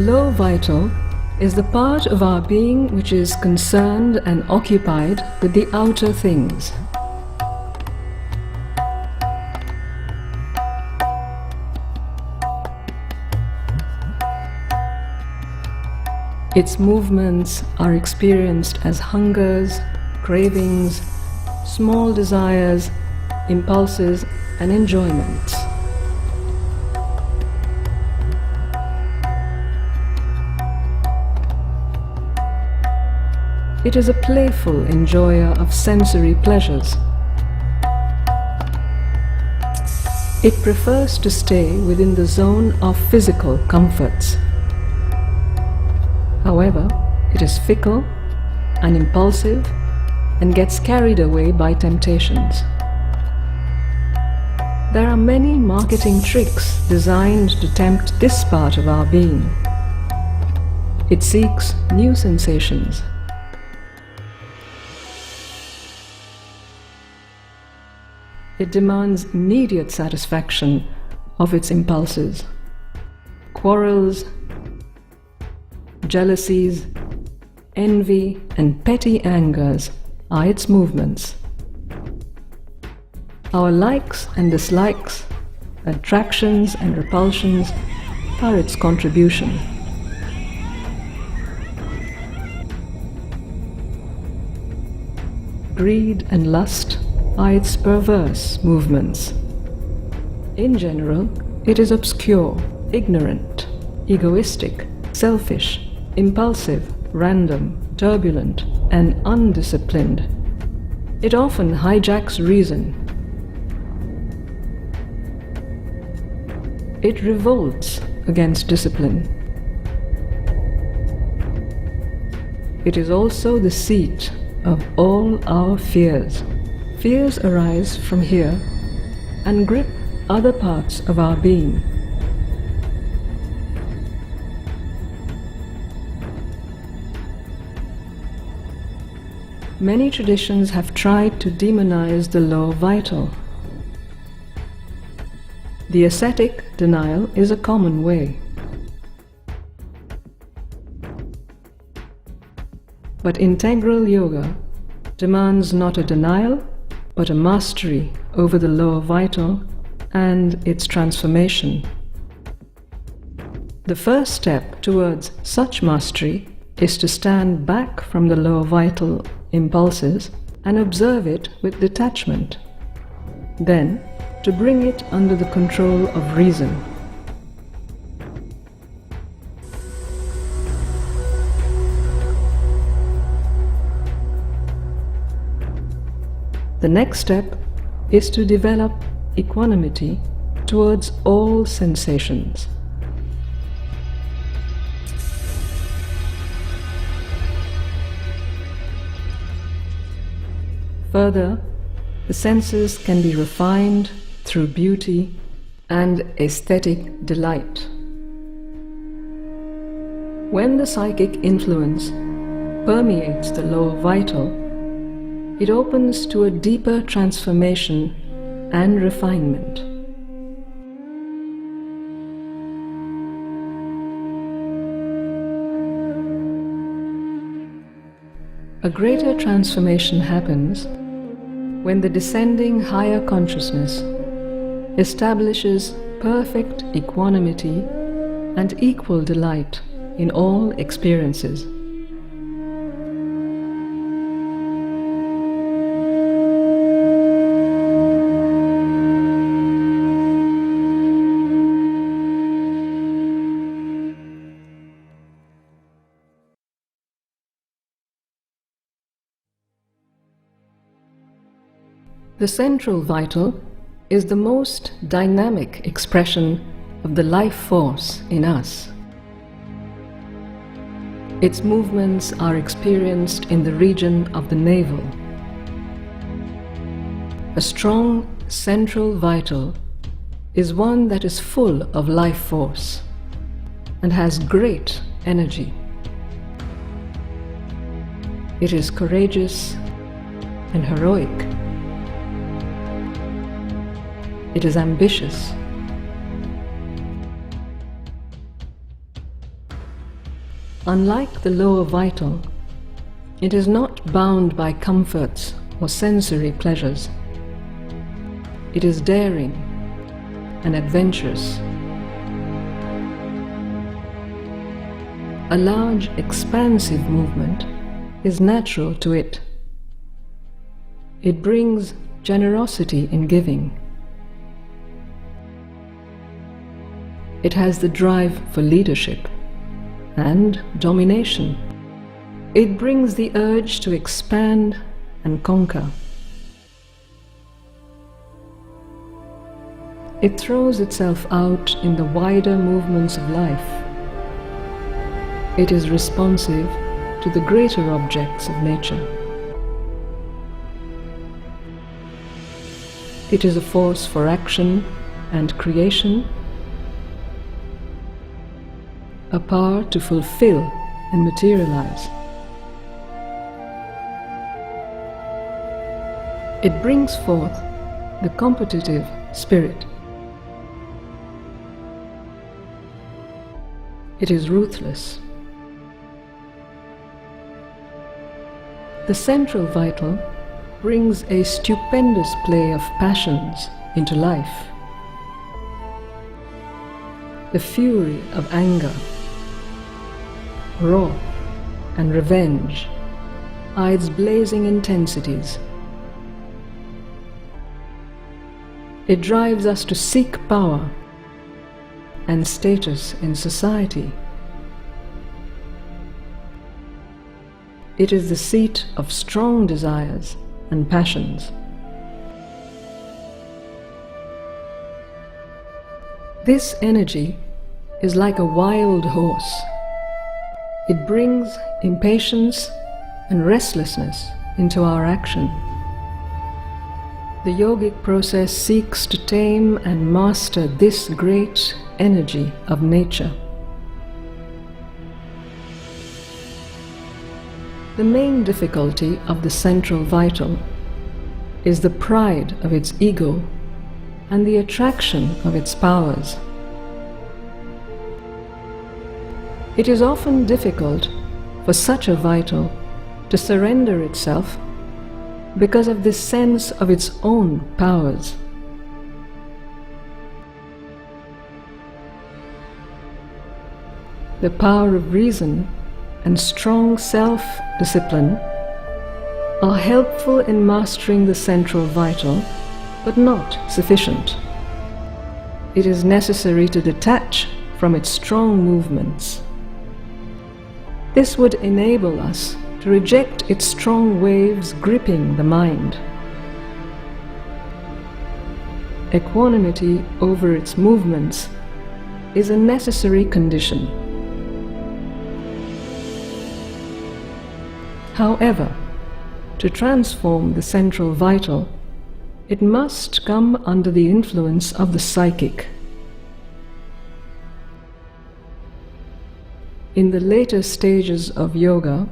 low vital is the part of our being which is concerned and occupied with the outer things. Its movements are experienced as hungers, cravings, small desires, impulses, and enjoyments. It is a playful enjoyer of sensory pleasures. It prefers to stay within the zone of physical comforts. However, it is fickle and impulsive and gets carried away by temptations. There are many marketing tricks designed to tempt this part of our being. It seeks new sensations. It demands immediate satisfaction of its impulses. Quarrels, jealousies, envy, and petty angers are its movements. Our likes and dislikes, attractions and repulsions are its contribution. Greed and lust are its perverse movements. In general, it is obscure, ignorant, egoistic, selfish, impulsive, random, turbulent, and undisciplined. It often hijacks reason. It revolts against discipline. It is also the seat of all our fears. Fears arise from here and grip other parts of our being. Many traditions have tried to demonize the low vital. The ascetic denial is a common way. But integral yoga demands not a denial, but a mastery over the lower vital and its transformation. The first step towards such mastery is to stand back from the lower vital impulses and observe it with detachment. Then, to bring it under the control of reason. The next step is to develop equanimity towards all sensations. Further, the senses can be refined through beauty and aesthetic delight. When the psychic influence permeates the lower vital, it opens to a deeper transformation and refinement. A greater transformation happens when the descending higher consciousness establishes perfect equanimity and equal delight in all experiences. The central vital is the most dynamic expression of the life force in us. Its movements are experienced in the region of the navel. A strong central vital is one that is full of life force and has great energy. It is courageous and heroic. It is ambitious. Unlike the lower vital, it is not bound by comforts or sensory pleasures. It is daring and adventurous. A large, expansive movement is natural to it. It brings generosity in giving. It has the drive for leadership and domination. It brings the urge to expand and conquer. It throws itself out in the wider movements of life. It is responsive to the greater objects of nature. It is a force for action and creation, a power to fulfill and materialize. It brings forth the competitive spirit. It is ruthless. The central vital brings a stupendous play of passions into life. The fury of anger, wrath, and revenge are its blazing intensities. It drives us to seek power and status in society. It is the seat of strong desires and passions. This energy is like a wild horse. It brings impatience and restlessness into our action. The yogic process seeks to tame and master this great energy of nature. The main difficulty of the central vital is the pride of its ego and the attraction of its powers. It is often difficult for such a vital to surrender itself because of this sense of its own powers. The power of reason and strong self-discipline are helpful in mastering the central vital, but not sufficient. It is necessary to detach from its strong movements. This would enable us to reject its strong waves gripping the mind. Equanimity over its movements is a necessary condition. However, to transform the central vital, it must come under the influence of the psychic. In the later stages of yoga,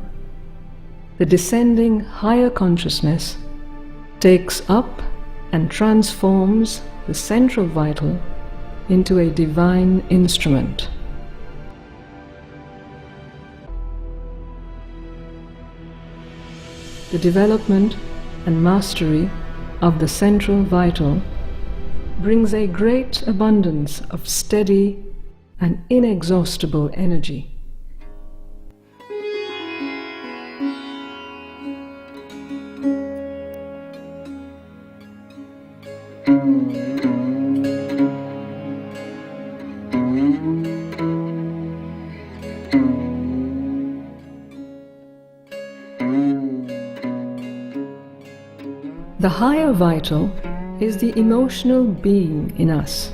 the descending higher consciousness takes up and transforms the central vital into a divine instrument. The development and mastery of the central vital brings a great abundance of steady and inexhaustible energy. The higher vital is the emotional being in us.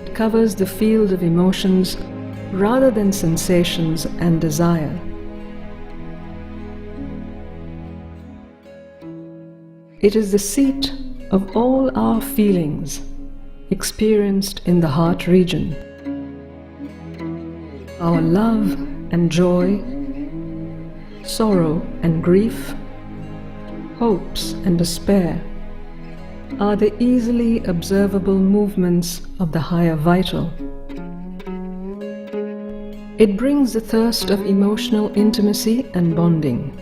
It covers the field of emotions rather than sensations and desire. It is the seat of all our feelings experienced in the heart region. Our love and joy, sorrow and grief, hopes and despair are the easily observable movements of the higher vital. It brings the thirst of emotional intimacy and bonding.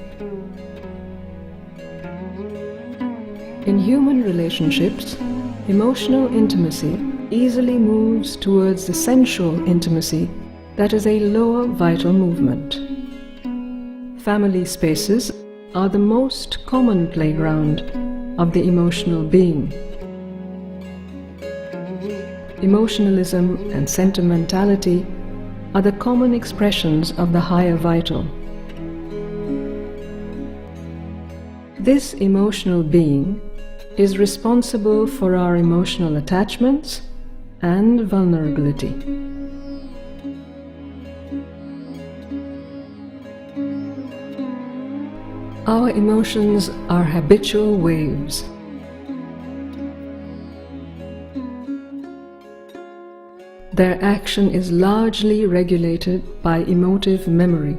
In human relationships, emotional intimacy easily moves towards the sensual intimacy that is a lower vital movement. Family spaces are the most common playground of the emotional being. Emotionalism and sentimentality are the common expressions of the higher vital. This emotional being is responsible for our emotional attachments and vulnerability. Our emotions are habitual waves. Their action is largely regulated by emotive memory.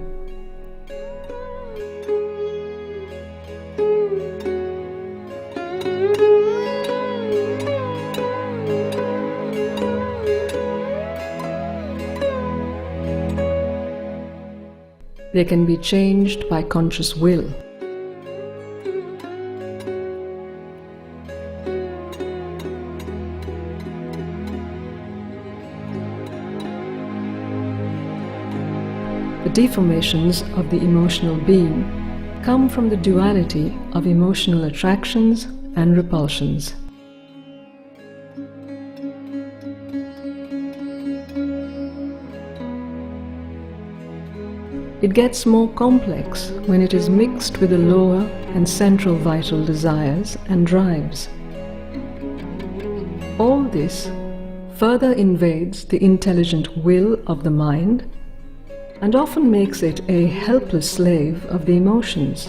They can be changed by conscious will. The deformations of the emotional being come from the duality of emotional attractions and repulsions. It gets more complex when it is mixed with the lower and central vital desires and drives. All this further invades the intelligent will of the mind and often makes it a helpless slave of the emotions.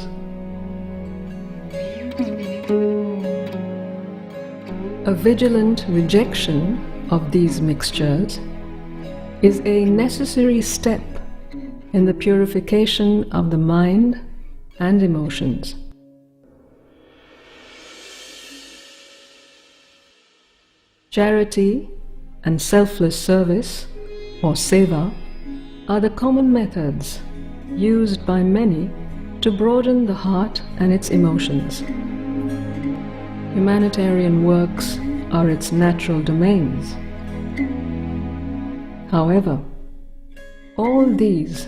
A vigilant rejection of these mixtures is a necessary step in the purification of the mind and emotions. Charity and selfless service, or seva, are the common methods used by many to broaden the heart and its emotions. Humanitarian works are its natural domains. However, all these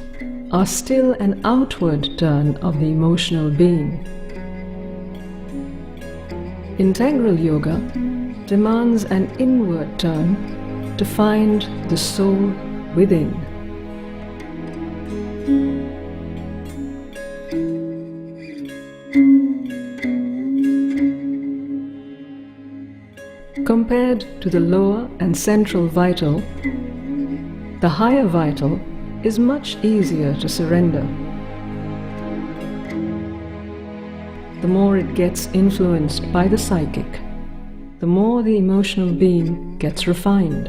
are still an outward turn of the emotional being. Integral yoga demands an inward turn to find the soul within. Compared to the lower and central vital, the higher vital is much easier to surrender. The more it gets influenced by the psychic, the more the emotional being gets refined.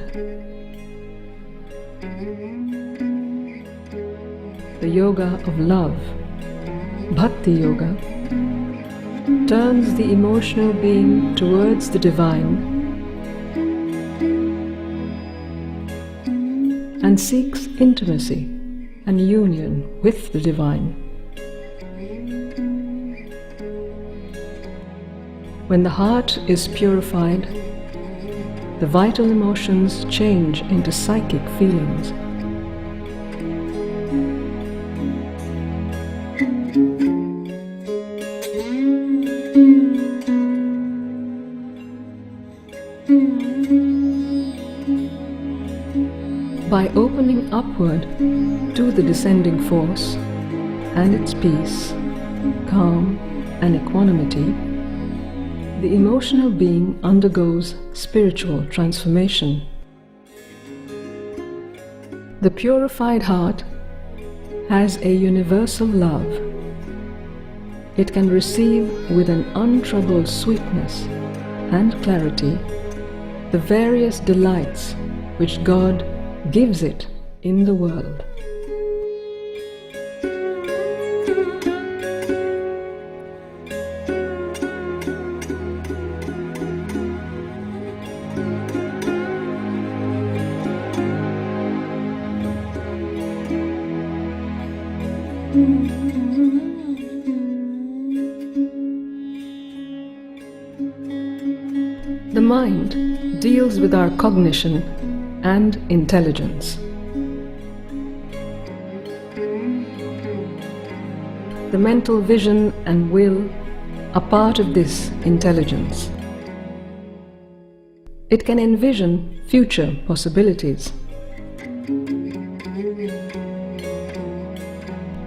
The yoga of love, bhakti yoga, turns the emotional being towards the divine and seeks intimacy and union with the divine. When the heart is purified, the vital emotions change into psychic feelings. By opening upward to the descending force and its peace, calm, and equanimity, the emotional being undergoes spiritual transformation. The purified heart has a universal love. It can receive with an untroubled sweetness and clarity the various delights which God gives it in the world. The mind deals with our cognition and intelligence. The mental vision and will are part of this intelligence. It can envision future possibilities.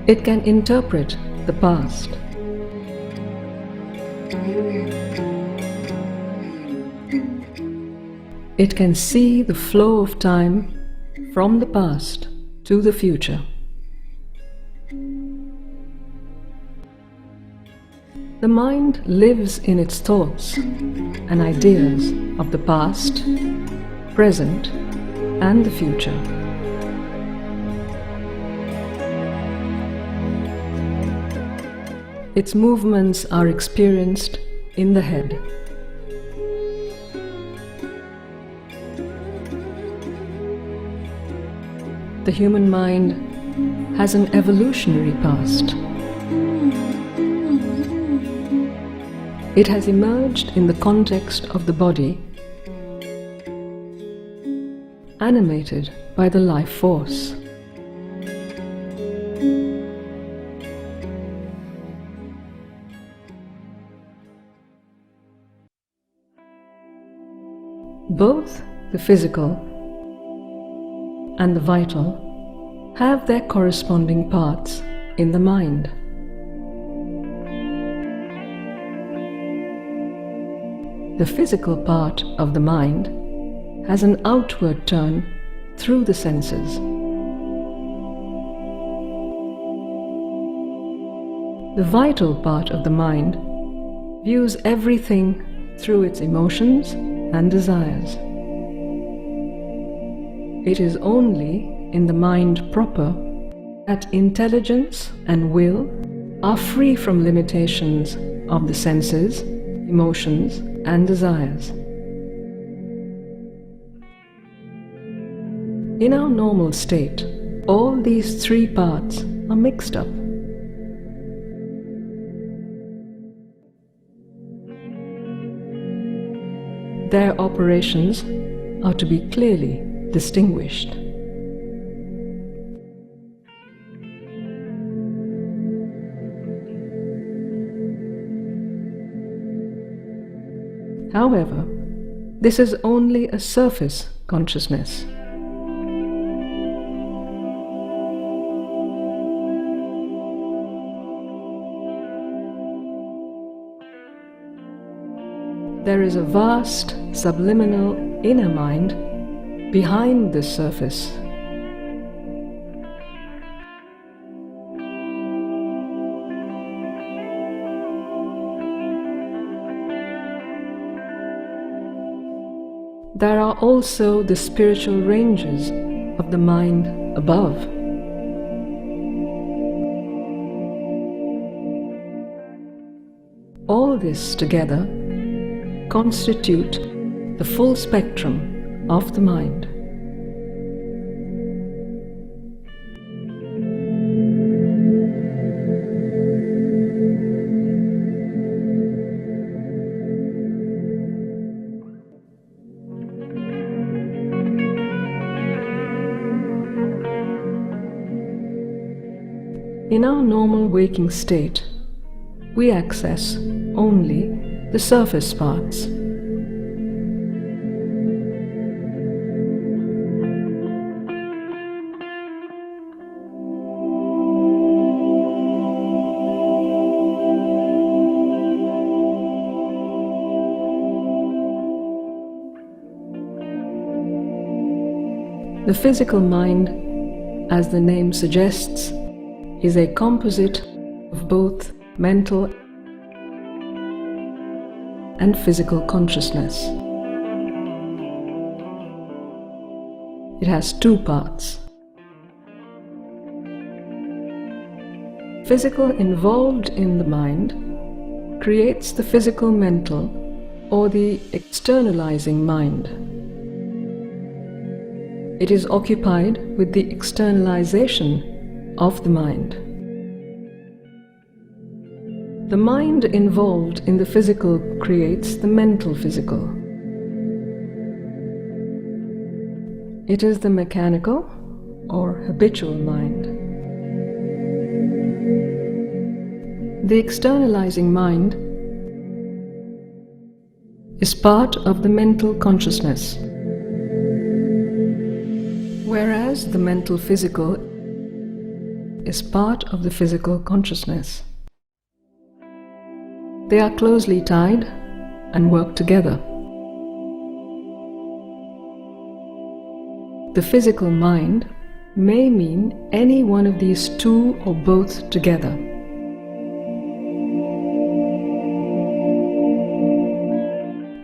It can interpret the past. It can see the flow of time from the past to the future. The mind lives in its thoughts and ideas of the past, present, and the future. Its movements are experienced in the head. The human mind has an evolutionary past. It has emerged in the context of the body, animated by the life force. Both the physical and the vital have their corresponding parts in the mind. The physical part of the mind has an outward turn through the senses. The vital part of the mind views everything through its emotions and desires. It is only in the mind proper that intelligence and will are free from limitations of the senses, emotions, and desires. In our normal state, all these three parts are mixed up. Their operations are to be clearly distinguished. However, this is only a surface consciousness. There is a vast, subliminal inner mind behind this surface. There are also the spiritual ranges of the mind above. All this together constitute the full spectrum of the mind. In our normal waking state, we access only the surface parts. The physical mind, as the name suggests, is a composite of both mental and physical consciousness. It has two parts. Physical involved in the mind creates the physical mental or the externalizing mind. It is occupied with the externalization of the mind. The mind involved in the physical creates the mental physical. It is the mechanical or habitual mind. The externalizing mind is part of the mental consciousness, whereas the mental physical is part of the physical consciousness. They are closely tied and work together. The physical mind may mean any one of these two or both together.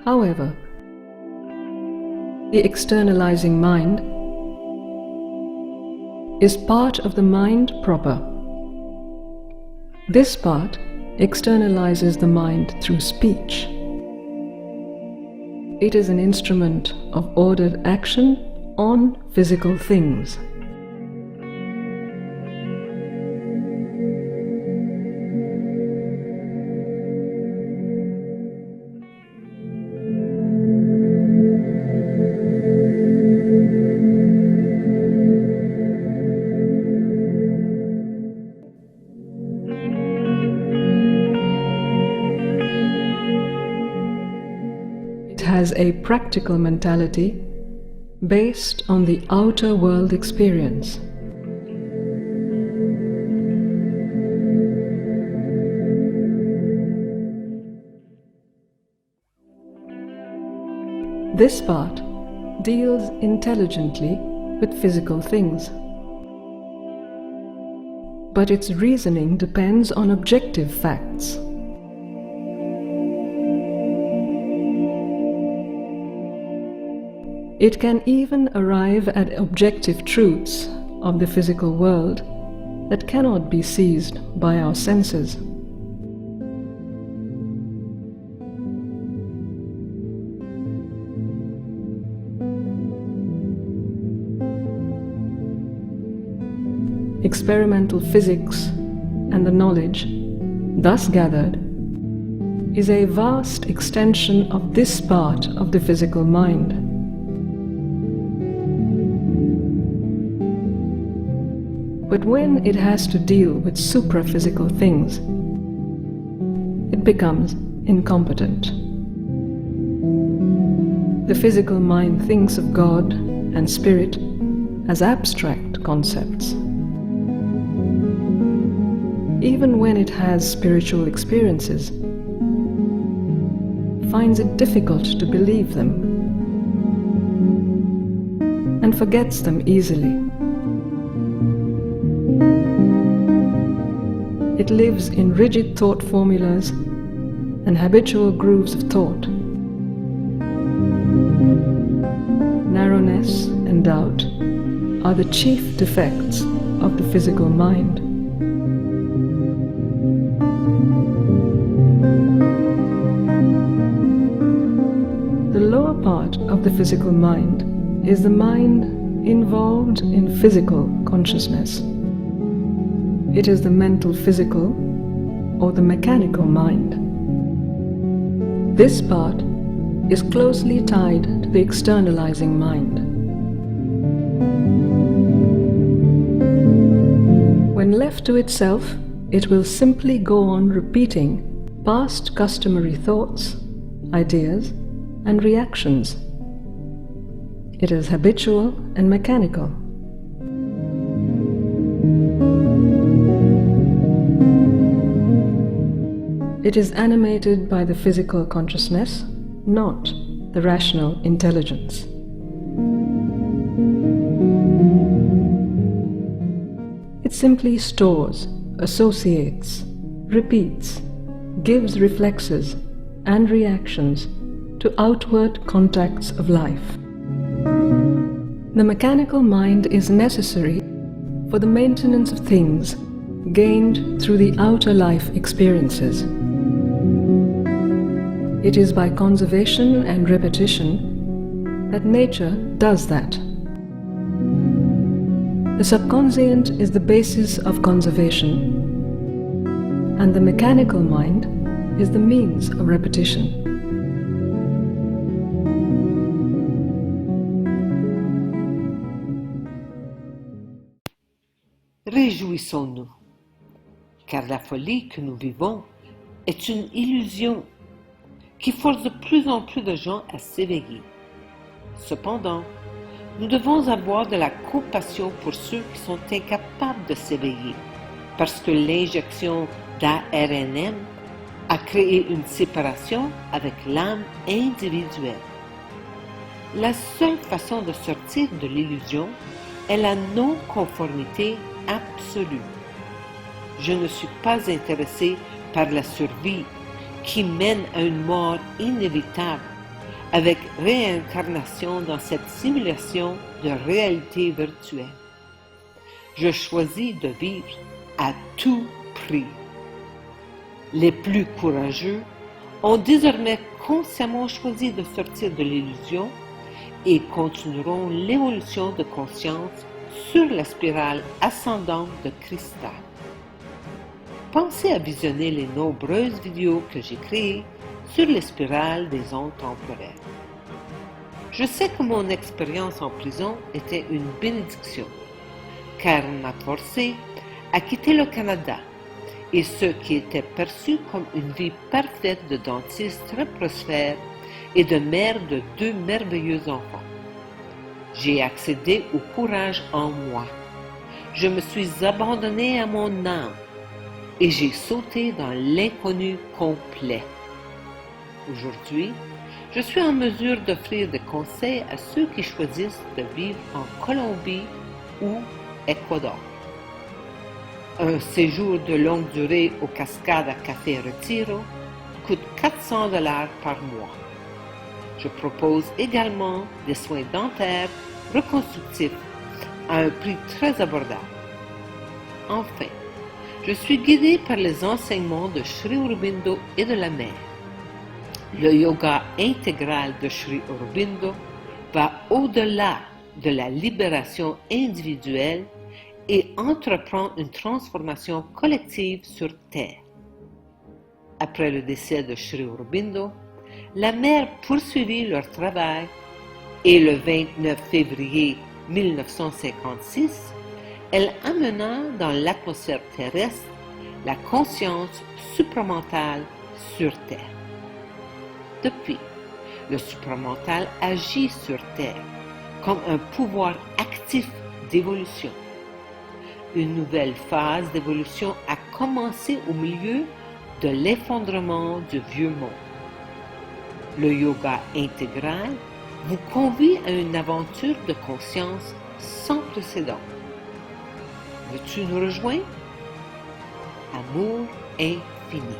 However, the externalizing mind is part of the mind proper. This part externalizes the mind through speech. It is an instrument of ordered action on physical things. It has a practical mentality based on the outer world experience. This part deals intelligently with physical things, but its reasoning depends on objective facts. It can even arrive at objective truths of the physical world that cannot be seized by our senses. Experimental physics and the knowledge thus gathered is a vast extension of this part of the physical mind. But when it has to deal with supraphysical things, it becomes incompetent. The physical mind thinks of God and spirit as abstract concepts. Even when it has spiritual experiences, finds it difficult to believe them and forgets them easily. It lives in rigid thought formulas and habitual grooves of thought. Narrowness and doubt are the chief defects of the physical mind. The lower part of the physical mind is the mind involved in physical consciousness. It is the mental physical or the mechanical mind. This part is closely tied to the externalizing mind. When left to itself, it will simply go on repeating past customary thoughts, ideas, and reactions. It is habitual and mechanical. It is animated by the physical consciousness, not the rational intelligence. It simply stores, associates, repeats, gives reflexes and reactions to outward contacts of life. The mechanical mind is necessary for the maintenance of things gained through the outer life experiences. It is by conservation and repetition that nature does that. The subconscient is the basis of conservation. and the mechanical mind is the means of repetition. Réjouissons-nous, car la folie que nous vivons est une illusion qui force de plus en plus de gens à s'éveiller. Cependant, nous devons avoir de la compassion pour ceux qui sont incapables de s'éveiller, parce que l'injection d'ARNM a créé une séparation avec l'âme individuelle. La seule façon de sortir de l'illusion est la non-conformité absolue. Je ne suis pas intéressé par la survie qui mène à une mort inévitable avec réincarnation dans cette simulation de réalité virtuelle. Je choisis de vivre à tout prix. Les plus courageux ont désormais consciemment choisi de sortir de l'illusion et continueront l'évolution de conscience sur la spirale ascendante de cristal. Pensez à visionner les nombreuses vidéos que j'ai créées sur les spirales des ondes temporelles. Je sais que mon expérience en prison était une bénédiction, car elle m'a forcé à quitter le Canada et ce qui était perçu comme une vie parfaite de dentiste très prospère et de mère de 2 merveilleux enfants. J'ai accédé au courage en moi. Je me suis abandonné à mon âme et j'ai sauté dans l'inconnu complet. Aujourd'hui, je suis en mesure d'offrir des conseils à ceux qui choisissent de vivre en Colombie ou Équateur. Un séjour de longue durée aux cascades à Café Retiro coûte 400 $ par mois. Je propose également des soins dentaires reconstructifs à un prix très abordable. Enfin, je suis guidé par les enseignements de Sri Aurobindo et de la mère. Le yoga intégral de Sri Aurobindo va au-delà de la libération individuelle et entreprend une transformation collective sur Terre. Après le décès de Sri Aurobindo, la mère poursuivit leur travail et le 29 février 1956, elle amena dans l'atmosphère terrestre la conscience supramentale sur Terre. Depuis, le supramental agit sur Terre comme un pouvoir actif d'évolution. Une nouvelle phase d'évolution a commencé au milieu de l'effondrement du vieux monde. Le yoga intégral vous convie à une aventure de conscience sans précédent. Veux-tu nous rejoindre? Amour infini.